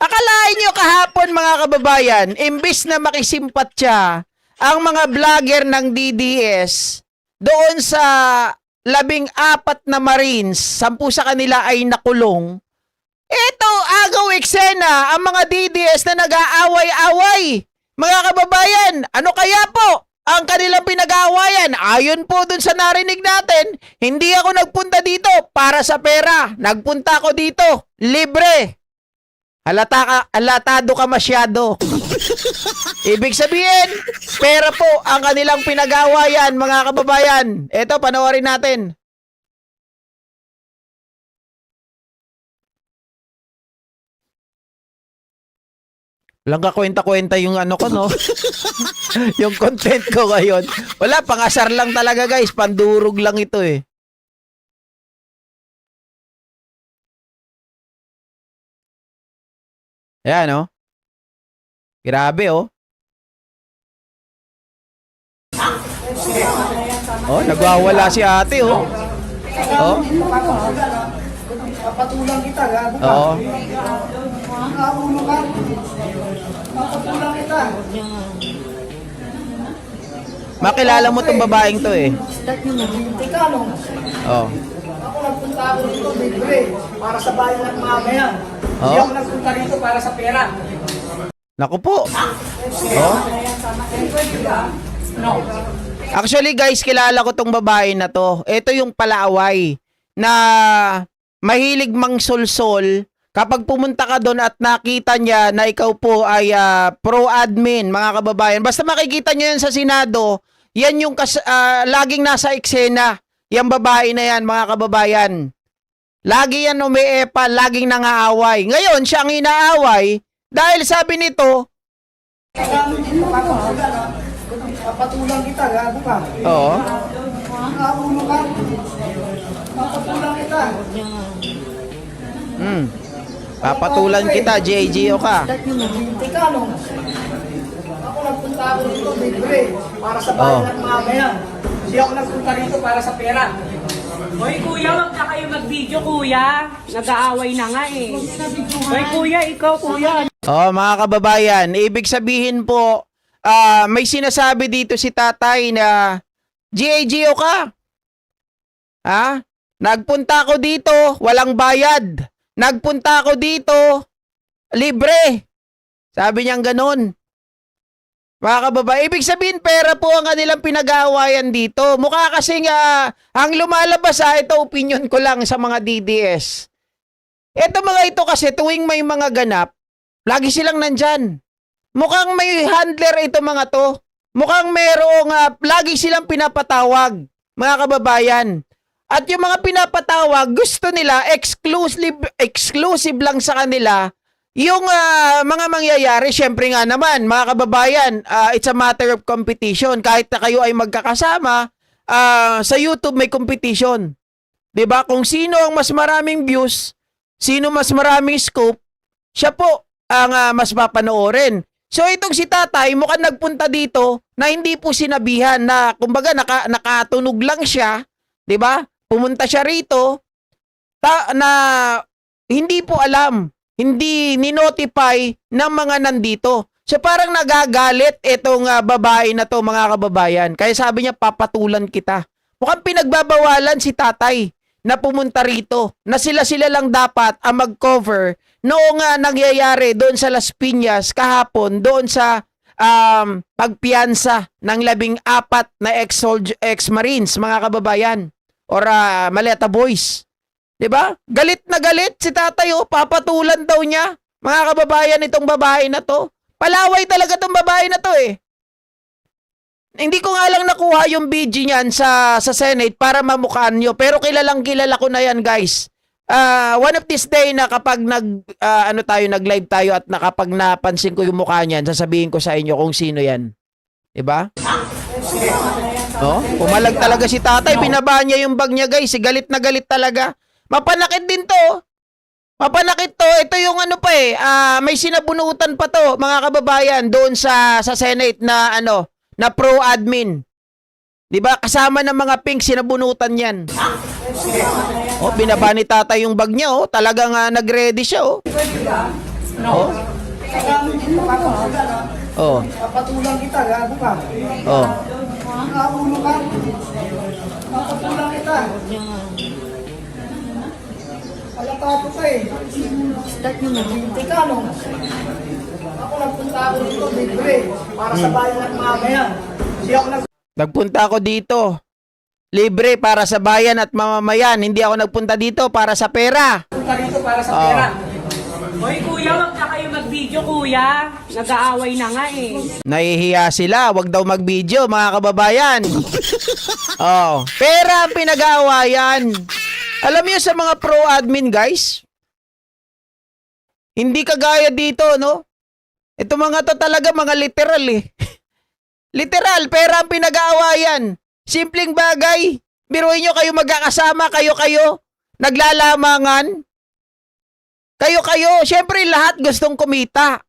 Akalain nyo kahapon mga kababayan, imbis na makisimpatya ang mga vlogger ng DDS doon sa 14 na Marines, 10 sa kanila ay nakulong. Ito, agaw eksena ang mga DDS na nag-aaway-away. Mga kababayan, ano kaya po ang kanilang pinag-aawayan? Ayon po dun sa narinig natin, hindi ako nagpunta dito para sa pera. Nagpunta ako dito, libre. Halatado ka masyado. Ibig sabihin, pera po ang kanilang pinag-aawayan, mga kababayan. Ito, panoorin natin. Walang kakwenta-kwenta yung ano ko, no? Yung content ko ngayon. Wala, pang-asar lang talaga, guys. Pandurog lang ito, eh. Ayan, oh. Grabe, oh. Oh, nagwawala si ate, oh. Oh. Papatulang kita, gago ka. Oo. Nakaulo ka. Papatulang kita. Makilala mo tong babaeng to, eh. Teka, no? Oh. Ako nagpunta ako dito, libre. Para sa bayan ng mamayan. Hindi Oh. ako nagpunta dito para sa pera. Naku po. Oh. No. Actually, guys, kilala ko tong babae na to. Ito yung palaaway na mahilig mangsolsol kapag pumunta ka doon at nakita niya na ikaw po ay pro-admin, mga kababayan. Basta makikita niyo yan sa Senado, yan yung laging nasa eksena. Yung babae na yan, mga kababayan. Lagi yan umiipa, laging nangaaway. Ngayon, siya ang inaaway dahil sabi nito, Papatulang kita, gago ka. oo, Nakaulo ka. Papatulang kita. papatulan kita, JGO ka. Teka, no? Ako nagpunta ako dito, libre. Para sa bayan ng mamayan. Hindi ako nagpunta dito para sa pera. Hoy kuya, wag na kayo mag-video kuya. Nag-aaway na nga eh. Hoy kuya, ikaw kuya. Oh, mga kababayan, ibig sabihin po, may sinasabi dito si tatay na GAGO ka. Ha? Nagpunta ako dito, walang bayad. Nagpunta ako dito, libre. Sabi niyang ganun. Mga kababayan, ibig sabihin pera po ang kanilang pinag-aawayan dito. Mukha kasing ang lumalabas ito opinion ko lang sa mga DDS. Ito mga ito kasi tuwing may mga ganap, lagi silang nandyan. Mukhang may handler ito mga to. Mukhang merong lagi silang pinapatawag, mga kababayan. At yung mga pinapatawag, gusto nila exclusive lang sa kanila yung mga mangyayari. Syempre nga naman, mga kababayan, it's a matter of competition. Kahit na kayo ay magkakasama, sa YouTube may competition. 'Di ba? Kung sino ang mas maraming views, sino mas maraming scope, siya po ang mas papanoorin. So itong si tatay mukhang nagpunta dito na hindi po sinabihan na kumbaga nakatunog lang siya, 'di ba? Pumunta siya rito na hindi po alam, hindi ni-notify ng mga nandito. So parang nagagalit itong babae na to, mga kababayan. Kaya sabi niya papatulan kita. Mukhang pinagbabawalan si tatay na pumunta rito, na sila lang dapat ang mag-cover noong nangyayari doon sa Las Piñas kahapon, doon sa pagpiyansa ng 14 na ex-Marines, mga kababayan, or Maleta Boys. 'Di ba? Galit na galit si tatay, oh, papatulan daw niya. Mga kababayan, itong babae na to. Palaway talaga tong babae na to, eh. Hindi ko nga lang nakuha yung video niyan sa Senate para mamukhaan nyo. Pero kilalang kilala ko na yan, guys. One of this day na kapag nag-live tayo at kapag napansin ko yung mukha niyan, sasabihin ko sa inyo kung sino yan. Diba? Oh, pumalag talaga si tatay. Binaba niya yung bag niya, guys. Galit na galit talaga. Mapanakit din to. Mapanakit to. Ito yung ano pa eh. May sinabunutan pa to, mga kababayan, doon sa Senate na na pro-admin. 'Di ba? Kasama ng mga pink sinabunutan 'yan. Oh, binaba ni tatay yung bag niya, oh. Talagang nag-ready siya, oh. Oh. Saka, papapatulan ha. Oh. Papatulan kita, gago ka. Oh. Nakaulo ka. Papatulan kita. Alatato ka eh. Start nyo na. Teka, no? Ako nagpunta ako dito, libre. Para sa bayan ng mamayan. Hindi ako Nagpunta ako dito. Libre para sa bayan at mamamayan. Hindi ako nagpunta dito para sa pera. nagpunta dito para sa Oh. pera. Hoy kuya, wag na kayo mag-video kuya. Nag-aaway na nga eh. Nahihiya sila. Wag daw mag-video, mga kababayan. Oh, pera ang pinag-aawayan. Alam niyo sa mga pro-admin, guys, hindi kagaya dito, no? Ito mga to talaga, mga literal eh. Literal, pera ang pinag-aawayan. Simpleng bagay. Biruin nyo kayo magkakasama, kayo-kayo. Naglalamangan. Kayo-kayo. Siyempre lahat gustong kumita.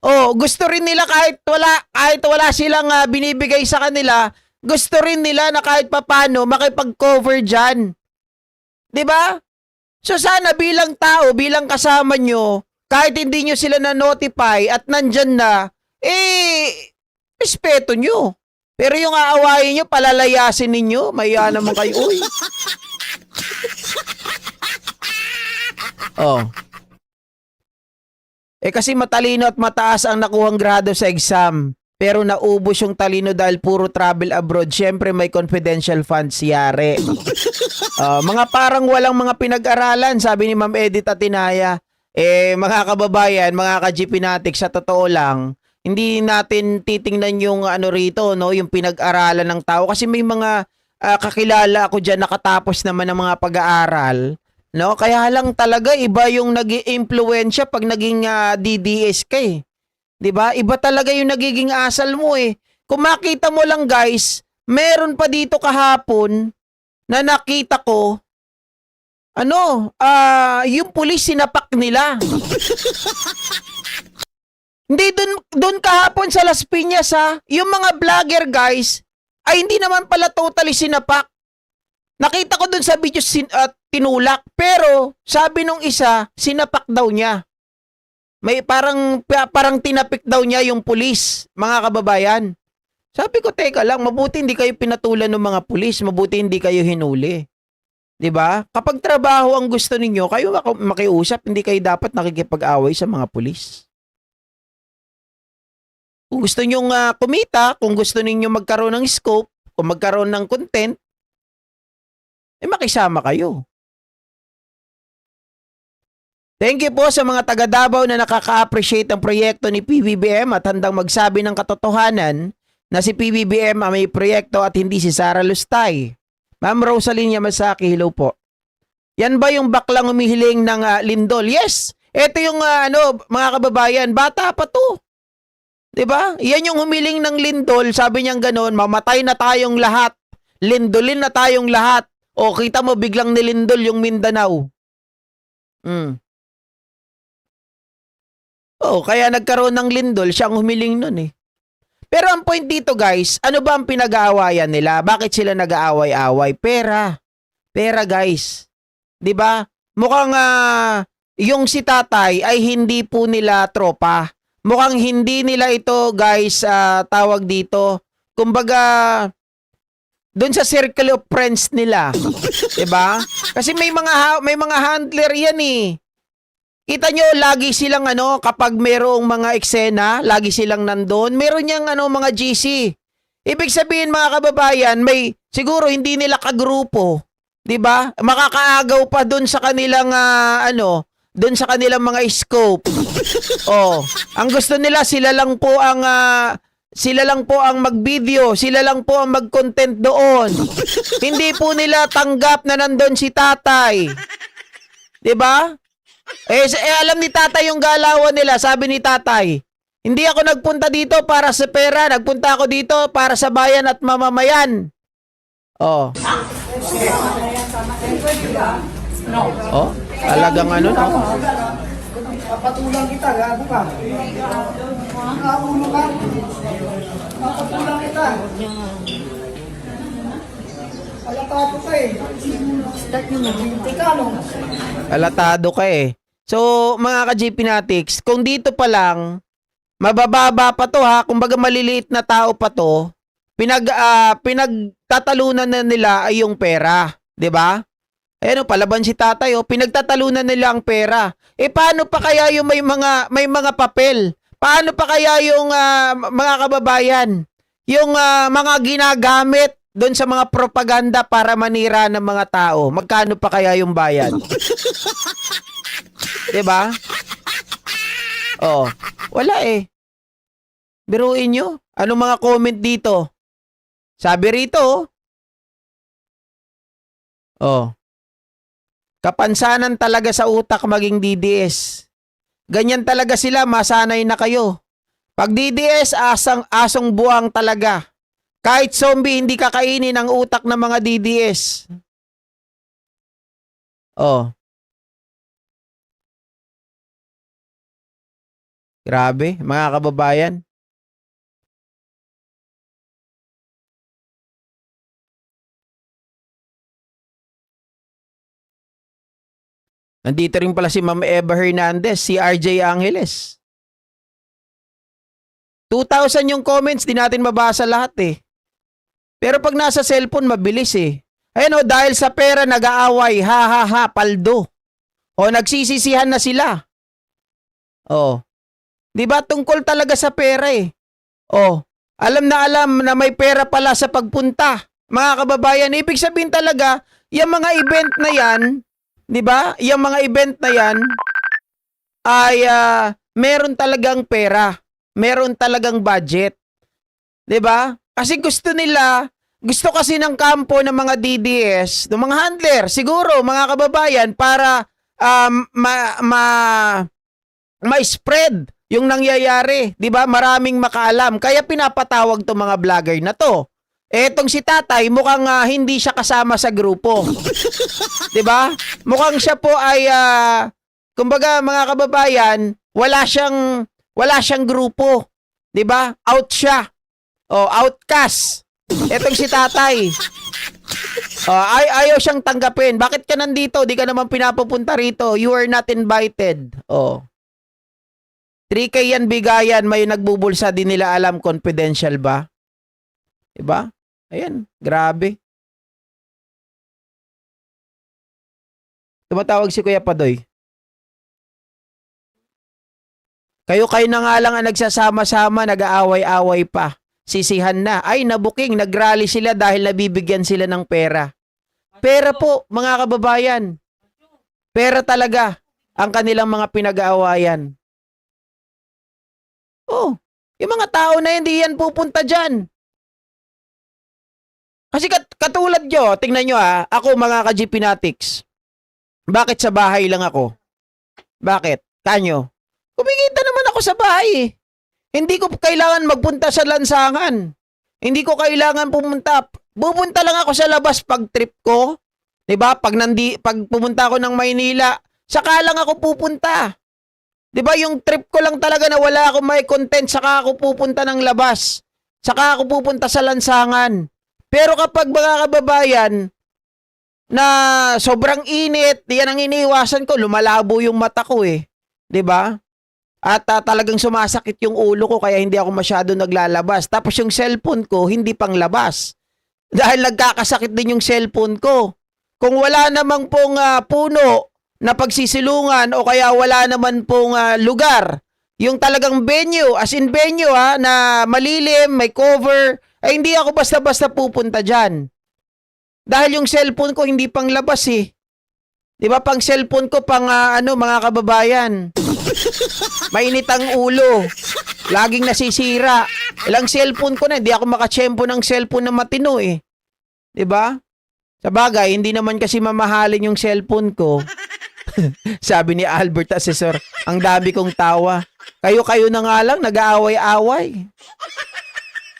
Oh, gusto rin nila kahit wala silang binibigay sa kanila, gusto rin nila na kahit papano makipag-cover dyan. 'Di ba? So sana bilang tao, bilang kasama nyo, kahit hindi nyo sila na-notify at nandyan na, respeto nyo. Pero yung aawayin nyo, palalayasin ninyo, maya naman kayo. Uy. Oh. Kasi matalino at mataas ang nakuhang grado sa exam. Pero naubos yung talino dahil puro travel abroad. Siyempre may confidential funds yari. Mga parang walang mga pinag-aralan, sabi ni Ma'am Edith Atinaya. Mga kababayan, mga ka-GPnatic, sa totoo lang, hindi natin titingnan yung ano rito, no, yung pinag-aralan ng tao. Kasi may mga kakilala ako dyan nakatapos naman ng mga pag-aaral. No? Kaya lang talaga iba yung nag-i-impluwensya pag naging DDS ka eh. 'Di ba? Iba talaga yung nagiging asal mo eh. Kung makita mo lang guys, meron pa dito kahapon na nakita ko yung pulis sinapak nila. Hindi doon kahapon sa Las Piñas yung mga vlogger guys ay hindi naman pala totally sinapak. Nakita ko doon sa video tinulak, pero sabi nung isa, sinapak daw niya. May parang tinapik daw niya yung pulis, mga kababayan. Sabi ko, teka lang, mabuti hindi kayo pinatulan ng mga pulis, mabuti hindi kayo hinuli. 'Di ba? Kapag trabaho ang gusto ninyo, kayo makiusap, hindi kayo dapat nakikipag-away sa mga pulis. Kung gusto niyo kumita, kung gusto niyo magkaroon ng scope, kung magkaroon ng content, makisama kayo. Thank you po sa mga taga Davao na nakaka-appreciate ang proyekto ni PBBM at handang magsabi ng katotohanan na si PBBM ang may proyekto at hindi si Sara Lustay. Ma'am Rosaline Yamasaki, hello po. Yan ba yung baklang umihiling ng lindol? Yes! Ito yung mga kababayan, bata pa to. 'Di ba? Yan yung humiling ng lindol, sabi niyang ganoon, mamatay na tayong lahat. Lindolin na tayong lahat. O kita mo biglang nilindol yung Mindanao. Kaya nagkaroon ng lindol, siyang humiling nun eh. Pero ang point dito guys, ano ba ang pinag-aawayan nila? Bakit sila nag-aaway-away? Pera. Pera guys. 'Di ba? Mukhang yung si tatay ay hindi po nila tropa. Mukhang hindi nila ito guys, tawag dito. Kumbaga, doon sa circle of friends nila. 'Di ba? Kasi may mga handler yan eh. Kita nyo, lagi silang kapag merong mga eksena, lagi silang nandun. Meron niyang mga GC. Ibig sabihin mga kababayan, may siguro hindi nila kagrupo, 'di ba? Makakaagaw pa doon sa kanilang doon sa kanilang mga scope. Ang gusto nila sila lang po ang mag-video, sila lang po ang mag-content doon. Hindi po nila tanggap na nandun si tatay. 'Di ba? Alam ni tatay yung galawan nila. Sabi ni tatay, hindi ako nagpunta dito para sa pera, nagpunta ako dito para sa bayan at mamamayan. Talagang no? Papatulan kita, gago ka. Nakaulo ka. Papatulan kita. Alatato ka eh. Start nyo na. Teka, no? Alatado ka eh. So, mga ka-JP Natics, kung dito pa lang, mabababa pa to ha, kumbaga maliliit na tao pa to, pinagtatalunan na nila ay yung pera, 'di ba? Ayun, palaban si tatay, pinagtatalunan nila ang pera. Paano pa kaya yung may mga papel? Paano pa kaya yung mga kababayan, yung mga ginagamit doon sa mga propaganda para manira ng mga tao? Magkano pa kaya yung bayad? 'Di ba? Oh, wala eh. Biruin nyo. Anong mga comment dito? Sabi rito, kapansanan talaga sa utak maging DDS. Ganyan talaga sila, masanay na kayo. Pag DDS, asong buwang talaga. Kahit zombie, hindi kakainin ang utak ng mga DDS. Grabe, mga kababayan. Nandito rin pala si Ma'am Eva Hernandez, si RJ Angeles. 2,000 yung comments, di natin mabasa lahat eh. Pero pag nasa cellphone, mabilis eh. Ayun dahil sa pera nag-aaway, ha ha ha, paldo. Nagsisisihan na sila. Di ba tungkol talaga sa pera eh. Alam na may pera pala sa pagpunta. Mga kababayan, ibig sabihin talaga, yung mga event na yan, di ba? Yung mga event na yan ay meron talagang pera. Meron talagang budget. Di ba? Kasi gusto kasi ng kampo ng mga DDS, ng mga handler, siguro, mga kababayan, para ma-spread yung nangyayari. Di ba? Maraming makaalam. Kaya pinapatawag tong mga vlogger na to. Etong si tatay, mukhang hindi siya kasama sa grupo. Di ba? Mukhang siya po ay, kumbaga mga kababayan, wala siyang grupo. Di ba? Out siya. Outcast. Etong si tatay. Ayaw siyang tanggapin. Bakit ka nandito? Di ka naman pinapupunta rito. You are not invited. 3K yan bigayan. May nagbubulsa, di nila alam. Confidential ba? Diba? Ayan. Grabe. Tumatawag si Kuya Padoy. Kayo na nga lang ang nagsasama-sama, nag-aaway-away pa. Sisihan na. Ay, nabuking, nagrally sila dahil nabibigyan sila ng pera. Pera po, mga kababayan. Pera talaga ang kanilang mga pinag-aawayan. Yung mga tao na hindi yan pupunta dyan. Kasi katulad nyo, tingnan nyo ako mga ka-GP Natics. Bakit sa bahay lang ako? Bakit? Kanyo? Kumikita naman ako sa bahay. Hindi ko kailangan magpunta sa lansangan. Hindi ko kailangan pumunta. Pupunta lang ako sa labas pag trip ko. 'Di ba? Pag pumunta ako ng Maynila, saka lang ako pupunta. 'Di ba? Yung trip ko lang talaga na wala akong may content, saka ako pupunta ng labas. Saka ako pupunta sa lansangan. Pero kapag mga kababayan na sobrang init, yan ang iniiwasan ko, lumalabo yung mata ko eh. 'Di ba? At talagang sumasakit yung ulo ko kaya hindi ako masyado naglalabas. Tapos yung cellphone ko, hindi pang labas. Dahil nagkakasakit din yung cellphone ko. Kung wala namang pong puno na pagsisilungan o kaya wala naman pong lugar, yung talagang venue, as in venue na malilim, may cover, ay hindi ako basta-basta pupunta dyan. Dahil yung cellphone ko hindi pang labas eh. Di ba pang cellphone ko pang mga kababayan. Mainit ang ulo. Laging nasisira. Ilang cellphone ko na, hindi ako makatsyempo ng cellphone na matino eh. Di ba? Sa bagay, hindi naman kasi mamahalin yung cellphone ko. Sabi ni Albert Assessor, ang dami kong tawa. Kayo na nga lang, nag-aaway-away.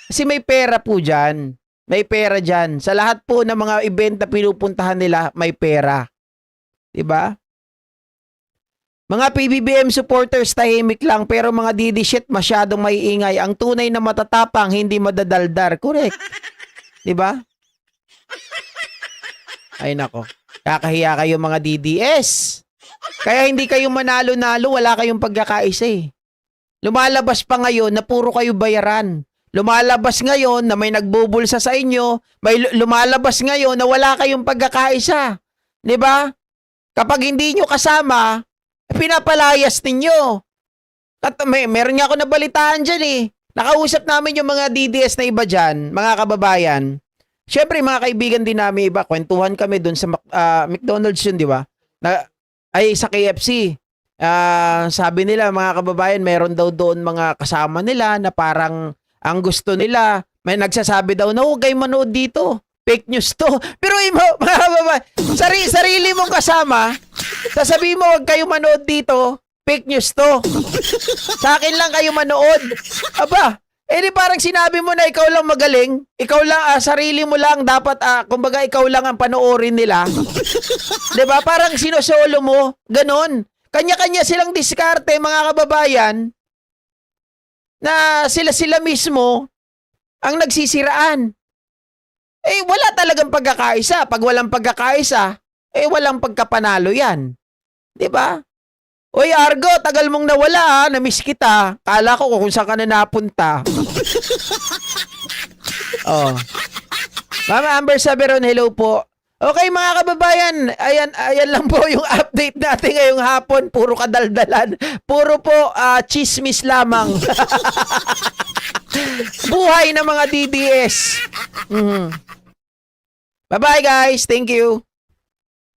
Kasi may pera po dyan. May pera dyan. Sa lahat po ng mga event na pinupuntahan nila, may pera. Diba? Mga PBBM supporters, tahimik lang, pero mga DD shit masyadong maiingay. Ang tunay na matatapang, hindi madadaldar. Correct. Diba? Ay nako. Kakahiya kayo mga DDS. Kaya hindi kayo manalo-nalo, wala kayong pagkakaisa eh. Lumalabas pa ngayon na puro kayo bayaran. Lumalabas ngayon na may nagbubulsa sa inyo, may lumalabas ngayon na wala kayong pagkakaisa. 'Di ba? Kapag hindi nyo kasama, pinapalayas ninyo. Meron nga ako nabalitaan dyan eh. Nakausap namin yung mga DDS na iba dyan, mga kababayan. Siyempre, mga kaibigan din namin iba, kwentuhan kami dun sa McDonald's yun, di ba? Ay, sa KFC. Sabi nila, mga kababayan, meron daw doon mga kasama nila na parang ang gusto nila, may nagsasabi daw na huwag kayo manood dito. Fake news to. Pero mga kababayan, sarili mong kasama, sasabihin mo huwag kayo manood dito, fake news to. Sa akin lang kayo manood. Aba, di parang sinabi mo na ikaw lang magaling, ikaw lang, sarili mo lang dapat, kumbaga ikaw lang ang panoorin nila. 'Di ba? Parang sinosolo mo, ganon. Kanya-kanya silang diskarte, mga kababayan, na sila mismo ang nagsisiraan. Wala talagang pagkakaisa. Pag walang pagkakaisa, walang pagkapanalo yan. 'Di ba? Oy, Argo, tagal mong nawala, na-miss kita. Kala ko kung saan ka na napunta. Oh. Mama Amber Saberon, hello po. Okay mga kababayan, ayan lang po yung update natin ngayong hapon. Puro kadaldalan. Puro po chismis lamang. Buhay ng mga DDS. Bye-bye guys. Thank you.